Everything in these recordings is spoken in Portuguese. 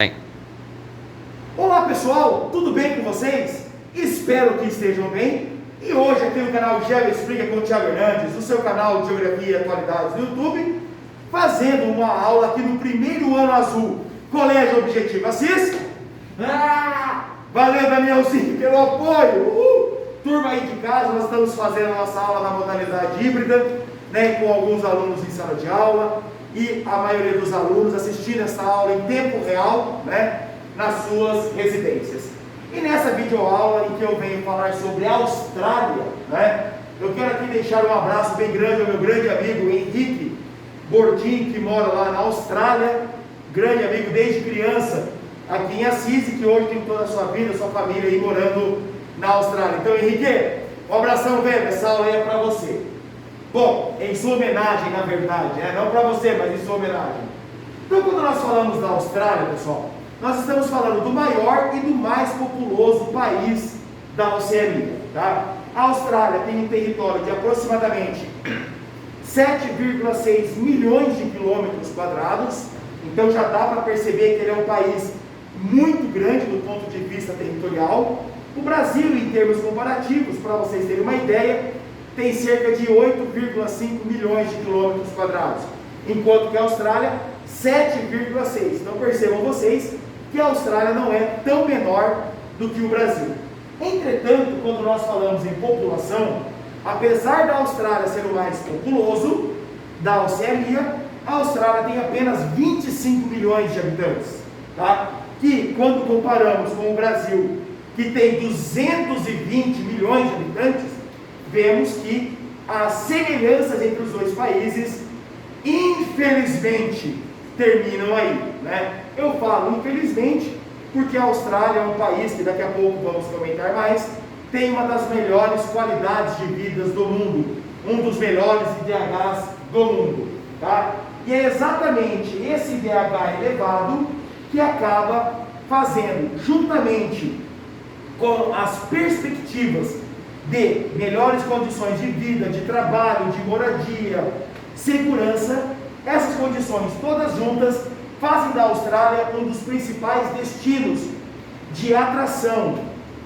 Bem, Olá pessoal, tudo bem com vocês? Espero que estejam bem. E hoje aqui no canal Geo Explica com o Thiago Hernandes, o seu canal de Geografia e Atualidades do YouTube, fazendo uma aula aqui no primeiro ano azul, Colégio Objetivo Assis. Valeu, Danielzinho, pelo apoio! Turma aí de casa, nós estamos fazendo a nossa aula na modalidade híbrida, né, com alguns alunos em sala de aula e a maioria dos alunos assistindo essa aula em tempo real, né, nas suas residências. E nessa videoaula em que eu venho falar sobre a Austrália, né, eu quero aqui deixar um abraço bem grande ao meu grande amigo Henrique Bordim, que mora lá na Austrália, grande amigo desde criança aqui em Assis, e que hoje tem toda a sua vida, sua família aí morando na Austrália. Então, Henrique, um abração, velho, essa aula aí é para você. Bom, em sua homenagem, na verdade, né? Não para você, mas em sua homenagem. Então, quando nós falamos da Austrália, pessoal, nós estamos falando do maior e do mais populoso país da Oceania, tá? A Austrália tem um território de aproximadamente 7,6 milhões de quilômetros quadrados, então já dá para perceber que ele é um país muito grande do ponto de vista territorial. O Brasil, em termos comparativos, para vocês terem uma ideia, tem cerca de 8,5 milhões de quilômetros quadrados, enquanto que a Austrália, 7,6. Então percebam vocês que a Austrália não é tão menor do que o Brasil. Entretanto, quando nós falamos em população, apesar da Austrália ser o mais populoso da Oceania, a Austrália tem apenas 25 milhões de habitantes, tá? Que quando comparamos com o Brasil, que tem 220 milhões de habitantes, vemos que as semelhanças entre os dois países, infelizmente, terminam aí, né? Eu falo infelizmente porque a Austrália é um país que daqui a pouco vamos comentar mais, tem uma das melhores qualidades de vida do mundo, um dos melhores IDHs do mundo, tá? E é exatamente esse IDH elevado que acaba fazendo, juntamente com as perspectivas de melhores condições de vida, de trabalho, de moradia, segurança, essas condições todas juntas fazem da Austrália um dos principais destinos de atração,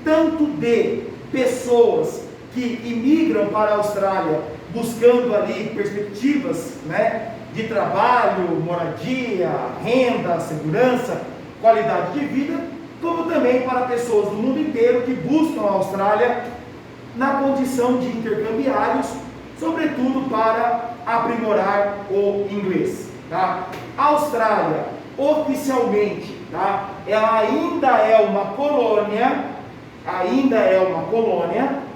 tanto de pessoas que imigram para a Austrália buscando ali perspectivas, né, de trabalho, moradia, renda, segurança, qualidade de vida, como também para pessoas do mundo inteiro que buscam a Austrália na condição de intercambiários, sobretudo para aprimorar o inglês, tá? A Austrália, oficialmente, tá? Ela ainda é uma colônia,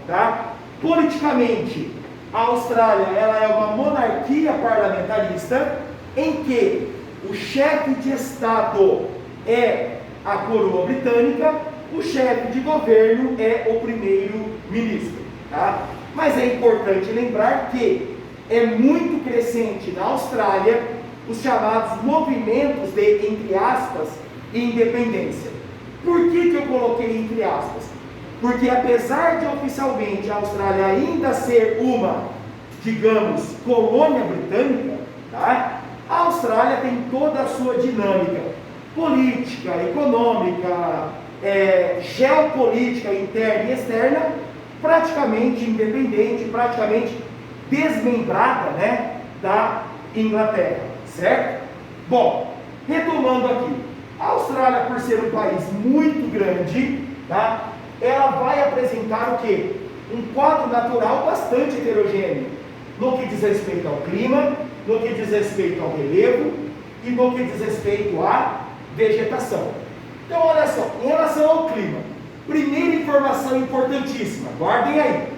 tá? Politicamente, a Austrália, ela é uma monarquia parlamentarista, em que o chefe de Estado é a coroa britânica, o chefe de governo é o primeiro-ministro, tá? Mas é importante lembrar que é muito crescente na Austrália os chamados movimentos de, entre aspas, independência. Por que eu coloquei entre aspas? Porque apesar de oficialmente a Austrália ainda ser uma, digamos, colônia britânica, tá? A Austrália tem toda a sua dinâmica política, econômica, geopolítica interna e externa, praticamente independente, praticamente desmembrada, né, da Inglaterra, certo? Bom, retomando aqui, a Austrália, por ser um país muito grande, tá, ela vai apresentar o quê? Um quadro natural bastante heterogêneo, no que diz respeito ao clima, no que diz respeito ao relevo e no que diz respeito à vegetação. Então, olha só, em relação ao clima, primeira informação importantíssima, guardem aí.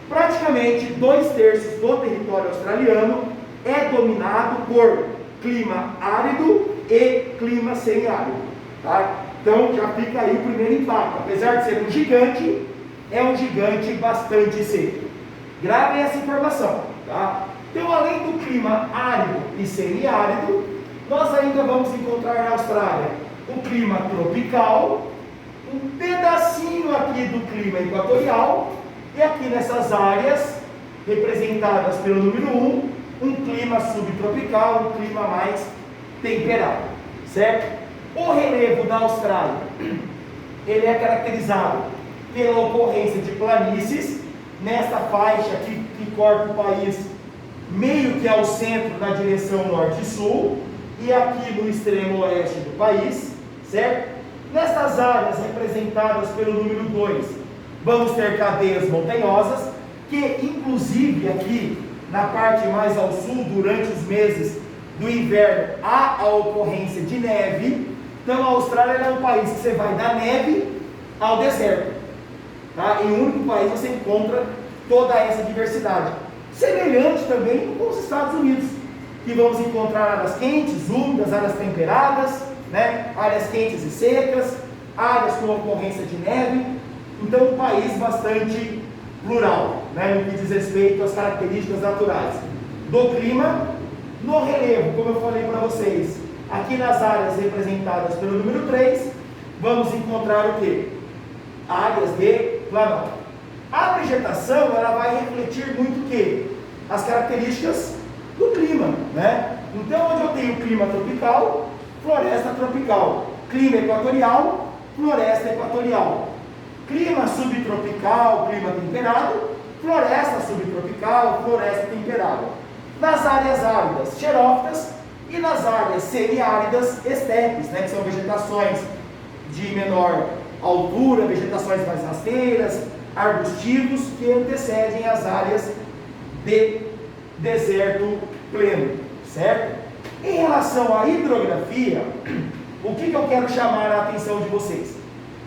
Praticamente 2/3 do território australiano é dominado por clima árido e clima semiárido, tá? Então, já fica aí o primeiro impacto. Apesar de ser um gigante, é um gigante bastante seco. Gravem essa informação, tá? Então, além do clima árido e semiárido, nós ainda vamos encontrar na Austrália o clima tropical, um pedacinho aqui do clima equatorial, e aqui nessas áreas, representadas pelo número 1, um clima subtropical, um clima mais temperado, certo? O relevo da Austrália, ele é caracterizado pela ocorrência de planícies, nesta faixa que corta o país meio que ao centro na direção norte e sul, e aqui no extremo oeste do país, certo? Nestas áreas representadas pelo número 2, vamos ter cadeias montanhosas, que inclusive aqui na parte mais ao sul, durante os meses do inverno, há a ocorrência de neve. Então a Austrália é um país que você vai da neve ao deserto, tá? Em um único país você encontra toda essa diversidade. Semelhante também com os Estados Unidos, que vamos encontrar áreas quentes, úmidas, áreas temperadas, né? Áreas quentes e secas, áreas com ocorrência de neve. Então um país bastante plural, né? No que diz respeito às características naturais do clima. No relevo, como eu falei para vocês, aqui nas áreas representadas pelo número 3, vamos encontrar o que? Áreas de planalto. A vegetação, ela vai refletir muito o que? As características do clima, né? Então, onde eu tenho clima tropical, floresta tropical. Clima equatorial, floresta equatorial. Clima subtropical, clima temperado, floresta subtropical, floresta temperada. Nas áreas áridas, xerófitas, e nas áreas semiáridas, estepes, né, que são vegetações de menor altura, vegetações mais rasteiras, arbustivos, que antecedem as áreas de deserto pleno, certo? Em relação à hidrografia, o que eu quero chamar a atenção de vocês?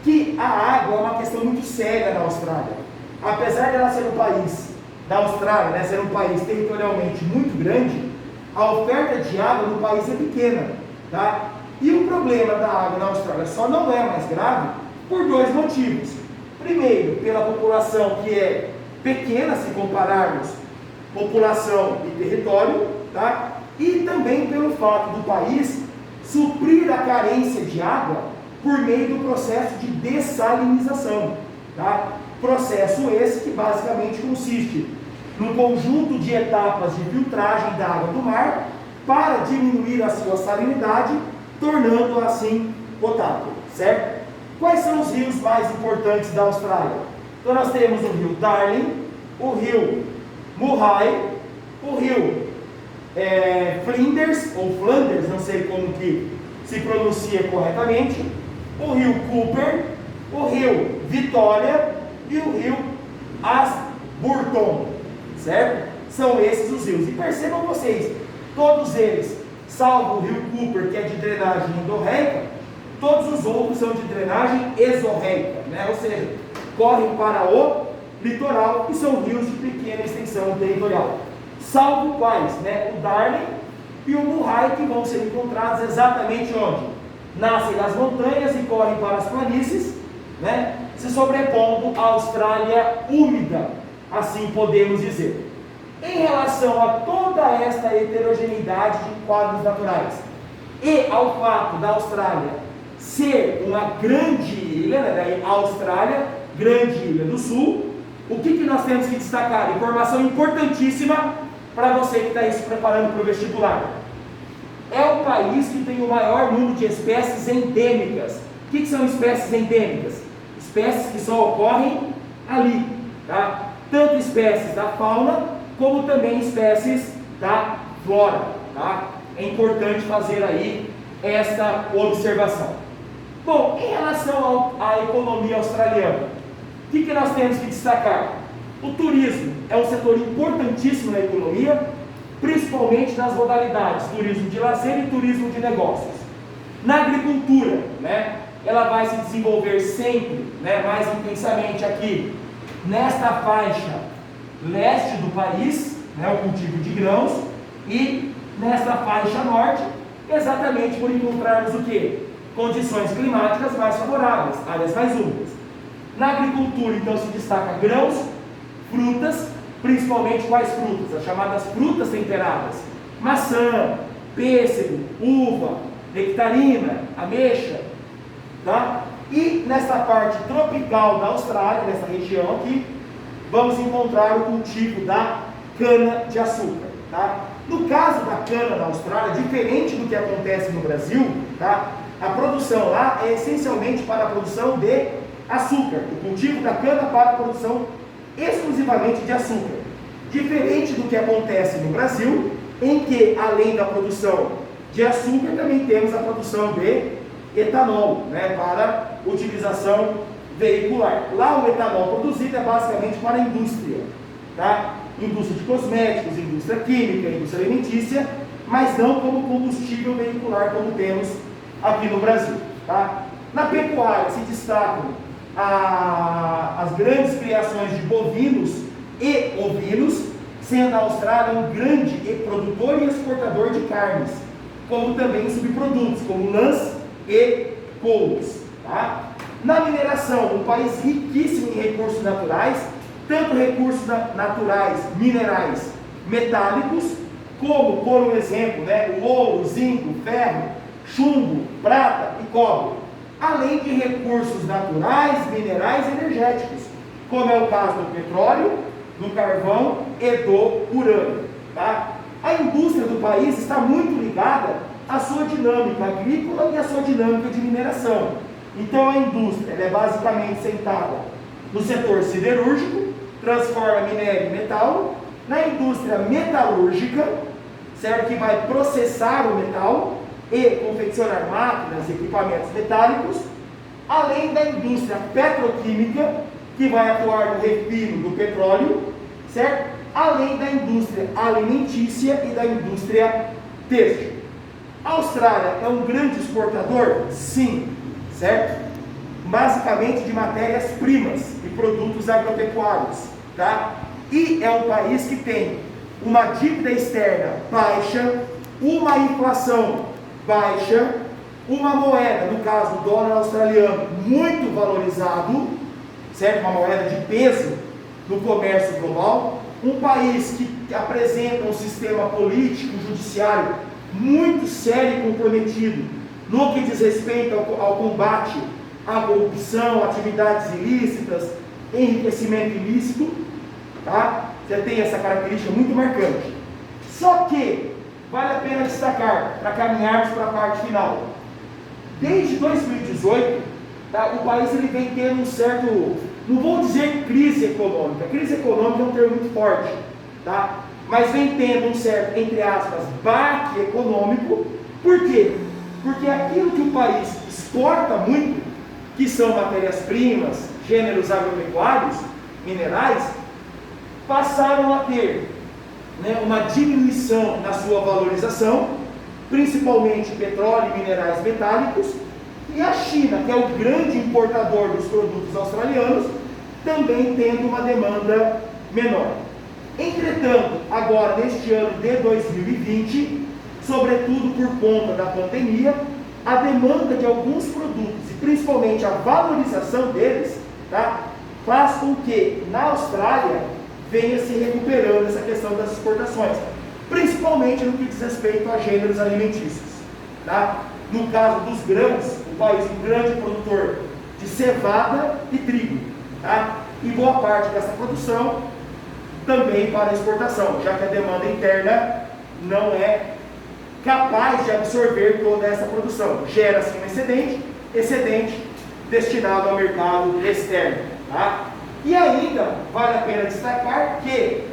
Que a água é uma questão muito séria na Austrália. Apesar de ela ser um país, da Austrália, né, ser um país territorialmente muito grande, a oferta de água no país é pequena, tá? E o problema da água na Austrália só não é mais grave por dois motivos. Primeiro, pela população que é pequena se compararmos população e território, tá? E também pelo fato do país suprir a carência de água por meio do processo de dessalinização, tá? Processo esse que basicamente consiste num conjunto de etapas de filtragem da água do mar para diminuir a sua salinidade, tornando-a assim potável, certo? Quais são os rios mais importantes da Austrália? Então nós temos o rio Darling, o rio Murray, o rio Flinders, ou Flanders, não sei como que se pronuncia corretamente, o rio Cooper, o rio Vitória e o rio Ashburton, certo? São esses os rios. E percebam vocês, todos eles, salvo o rio Cooper, que é de drenagem endorreica, todos os outros são de drenagem exorreica, né? Ou seja, correm para o litoral e são rios de pequena extensão territorial. Salvo quais? Né? O Darling e o Murray, que vão ser encontrados exatamente onde? Nascem nas montanhas e correm para as planícies, né? Se sobrepondo à Austrália úmida, assim podemos dizer. Em relação a toda esta heterogeneidade de quadros naturais e ao fato da Austrália ser uma grande ilha, né, a Austrália, grande ilha do sul, o que nós temos que destacar? Informação importantíssima para você que está aí se preparando para o vestibular. É o país que tem o maior número de espécies endêmicas. O que são espécies endêmicas? Espécies que só ocorrem ali, tá? Tanto espécies da fauna, como também espécies da flora, tá? É importante fazer aí esta observação. Bom, em relação à economia australiana, o que nós temos que destacar? O turismo é um setor importantíssimo na economia, principalmente nas modalidades turismo de lazer e turismo de negócios. Na agricultura, né, ela vai se desenvolver sempre, né, mais intensamente aqui nesta faixa leste do país, né, o cultivo de grãos, e nesta faixa norte, exatamente por encontrarmos o quê? Condições climáticas mais favoráveis, áreas mais úmidas. Na agricultura, então, se destaca grãos, frutas, principalmente quais frutas? As chamadas frutas temperadas: maçã, pêssego, uva, nectarina, ameixa, tá? E nessa parte tropical da Austrália, nessa região aqui, vamos encontrar o cultivo da cana-de-açúcar, tá? No caso da cana na Austrália, diferente do que acontece no Brasil, tá? a produção lá é essencialmente para a produção de açúcar, o cultivo da cana para a produção exclusivamente de açúcar. Diferente do que acontece no Brasil, em que além da produção de açúcar, também temos a produção de etanol, né, para utilização veicular. Lá o etanol produzido é basicamente para a indústria, tá? Indústria de cosméticos, indústria química, indústria alimentícia, mas não como combustível veicular como temos aqui no Brasil, tá? Na pecuária se destacam as grandes criações de bovinos e ovinos, sendo a Austrália um grande produtor e exportador de carnes, como também subprodutos, como lãs e couves, tá? Na mineração, um país riquíssimo em recursos naturais, tanto recursos naturais, minerais, metálicos, como, por um exemplo, né, o ouro, zinco, ferro, chumbo, prata e cobre, além de recursos naturais, minerais e energéticos, como é o caso do petróleo, do carvão e do urânio, tá? A indústria do país está muito ligada à sua dinâmica agrícola e à sua dinâmica de mineração. Então a indústria ela é basicamente sentada no setor siderúrgico, transforma minério em metal, na indústria metalúrgica, certo? Que vai processar o metal e confeccionar máquinas e equipamentos metálicos, além da indústria petroquímica, que vai atuar no refino do petróleo, certo? Além da indústria alimentícia e da indústria têxtil. A Austrália é um grande exportador? Sim, certo? Basicamente de matérias-primas e produtos agropecuários, tá? E é um país que tem uma dívida externa baixa, uma inflação baixa, uma moeda, no caso o dólar australiano, muito valorizado, certo? Uma moeda de peso no comércio global, um país que apresenta um sistema político, judiciário muito sério e comprometido no que diz respeito ao combate à corrupção, atividades ilícitas, enriquecimento ilícito, tá? Você tem essa característica muito marcante. Só que vale a pena destacar, para caminharmos para a parte final, desde 2018, tá, o país ele vem tendo um certo, não vou dizer crise econômica é um termo muito forte, tá? Mas vem tendo um certo, entre aspas, baque econômico. Por quê? Porque aquilo que o país exporta muito, que são matérias-primas, gêneros agropecuários, minerais, passaram a ter, né, uma diminuição na sua valorização, principalmente petróleo e minerais metálicos, e a China, que é o grande importador dos produtos australianos, também tendo uma demanda menor. Entretanto, agora neste ano de 2020, sobretudo por conta da pandemia, a demanda de alguns produtos e principalmente a valorização deles, tá, faz com que na Austrália venha se recuperando essa questão das exportações, principalmente no que diz respeito a gêneros alimentícios, tá? No caso dos grãos, o país é um grande produtor de cevada e trigo, tá? E boa parte dessa produção também para exportação, já que a demanda interna não é capaz de absorver toda essa produção. Gera-se um excedente destinado ao mercado externo, tá? E ainda vale a pena destacar que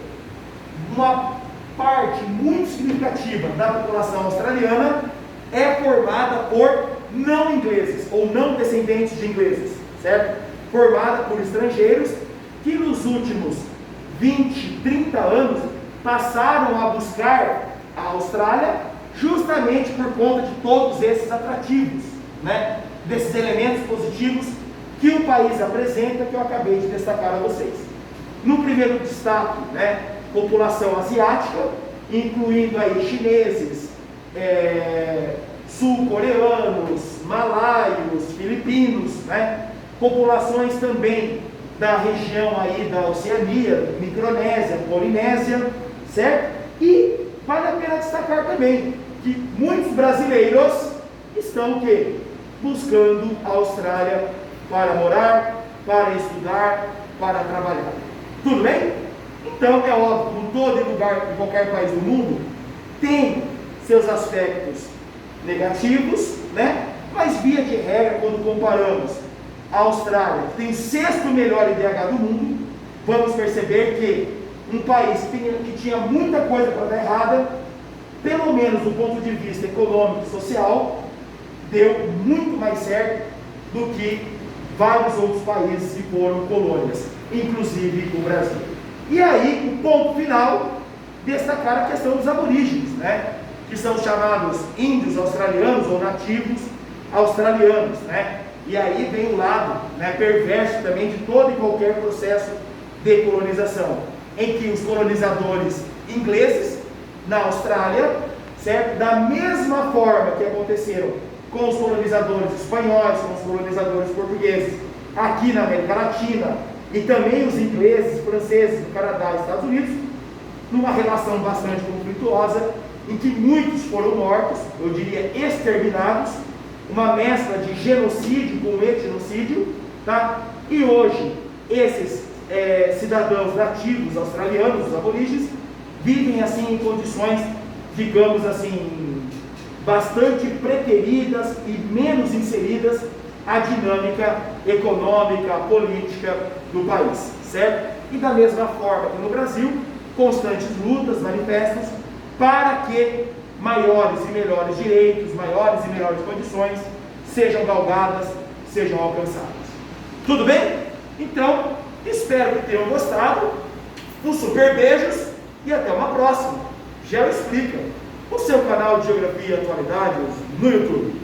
uma parte muito significativa da população australiana é formada por não ingleses ou não descendentes de ingleses, certo? Formada por estrangeiros que nos últimos 20, 30 anos passaram a buscar a Austrália justamente por conta de todos esses atrativos, né? Desses elementos positivos que o país apresenta, que eu acabei de destacar a vocês. No primeiro destaque, né, população asiática, incluindo aí chineses, sul-coreanos, malaios, filipinos, né? Populações também da região aí da Oceania, Micronésia, Polinésia, certo? E vale a pena destacar também que muitos brasileiros estão o quê? Buscando a Austrália para morar, para estudar, para trabalhar. Tudo bem? Então é óbvio, em todo lugar, em qualquer país do mundo, tem seus aspectos negativos, né? Mas via de regra, quando comparamos a Austrália, que tem o sexto melhor IDH do mundo, vamos perceber que um país que tinha muita coisa para dar errada, pelo menos do ponto de vista econômico e social, deu muito mais certo do que vários outros países que foram colônias, inclusive o Brasil. E aí, o ponto final, destacar a questão dos aborígenes, né? Que são chamados índios australianos ou nativos australianos, né? E aí vem o lado, né, perverso também de todo e qualquer processo de colonização, em que os colonizadores ingleses na Austrália, certo? Da mesma forma que aconteceram com os colonizadores espanhóis, com os colonizadores portugueses aqui na América Latina, e também os ingleses, franceses, no Canadá e Estados Unidos, numa relação bastante conflituosa, em que muitos foram mortos, eu diria exterminados, uma mescla de genocídio com etnocídio, tá? E hoje, esses cidadãos nativos australianos, os aborígenes, vivem assim em condições, digamos assim, bastante preteridas e menos inseridas à dinâmica econômica, política do país, certo? E da mesma forma que no Brasil, constantes lutas, manifestos, para que maiores e melhores direitos, maiores e melhores condições sejam galgadas, sejam alcançadas. Tudo bem? Então, espero que tenham gostado. Um super beijos e até uma próxima. Geo Explica, o seu canal de Geografia e Atualidades no YouTube.